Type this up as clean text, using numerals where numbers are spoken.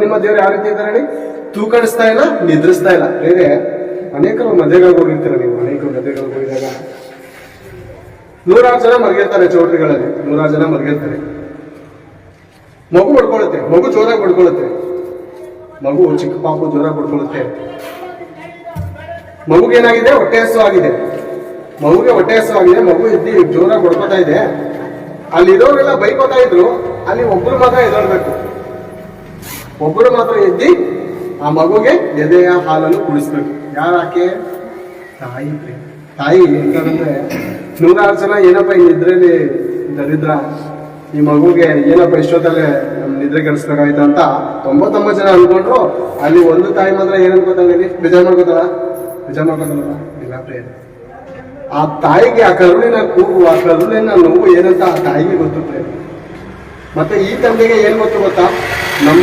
ನಿಮ್ಮ ದೇವರು ಯಾವ ರೀತಿ ಇದ್ದಾರೆ ಹೇಳಿ? ತೂಕಡಿಸ್ತಾ ಇಲ್ಲ, ನಿದ್ರಿಸ್ತಾ ಇಲ್ಲ. ಬೇರೆ ಅನೇಕರು ಮದುವೆಗಳಿಗೆ ಹೋಗಿರ್ತೀರ ನೀವು. ಅನೇಕರು ಮದುವೆಗಳಿಗೆ ಹೋಗಿದಾಗ 100 ಜನ ಮಲಗಿರ್ತಾರೆ ಚೌಟ್ರಿಗಳಲ್ಲಿ, 100 ಜನ ಮಲಗಿರ್ತಾರೆ. ಮಗು ಬಡ್ಕೊಳ್ಳುತ್ತೆ, ಮಗು ಜೋರಾಗಿ ಬಡ್ಕೊಳ್ಳುತ್ತೆ. ಮಗು ಚಿಕ್ಕ ಪಾಪು ಜೋರಾಗಿ ಬಡ್ಕೊಳ್ಳುತ್ತೆ. ಮಗುಗೇನಾಗಿದೆ? ಹೊಟ್ಟೆ ಹಸು ಆಗಿದೆ. ಮಗುಗೆ ಹೊಟ್ಟೆ ಹಸು ಆಗಿದೆ. ಮಗು ಎದ್ದಿ ಜೋರಾಗಿ ಬಡ್ಕೋತಾ ಇದೆ. ಅಲ್ಲಿರೋರೆಲ್ಲ ಬೈಕೋತಾ ಇದ್ರು. ಅಲ್ಲಿ ಒಬ್ರು ಮಾತ್ರ ಎದೊಳ್ಬೇಕು. ಒಬ್ಬರು ಮಾತ್ರ ಎದ್ದಿ ಆ ಮಗುಗೆ ಎದೆಯ ಹಾಲನ್ನು ಕುಡಿಸ್ಬೇಕು. ಯಾರಾಕೆ? ತಾಯಿ. ತಾಯಿ ಎಂತಂದ್ರೆ 100 ಜನ ಏನಪ್ಪ ಈ ನಿದ್ರೆಯಲ್ಲಿ ದರಿದ್ರ, ಈ ಮಗುಗೆ ಏನಪ್ಪ ಇಷ್ಟೊತ್ತಲ್ಲೇ ನಿದ್ರೆ ಕೆಡಿಸ್ಬೇಕಾಯ್ತು ಅಂತ 99 ಜನ ಅನ್ಕೊಂಡ್ರು. ಅಲ್ಲಿ ಒಂದು ತಾಯಿ ಮಾತ್ರ ಏನ್ ಅನ್ಕೋತಾಳೆ? ಬೇಜಾರ್ ಮಾಡ್ಕೋತಾಳ ಇಲ್ಲ ಪ್ರೇಮ. ಆ ತಾಯಿಗೆ ಆ ಕರುಣಿನ ಕೂಗು, ಆ ಕರುಣಿನ ನೋವು ಏನಂತ ಆ ತಾಯಿಗೆ ಗೊತ್ತು ಪ್ರೇಮ. ಮತ್ತೆ ಈ ತಂದೆಗೆ ಏನ್ ಗೊತ್ತಾ?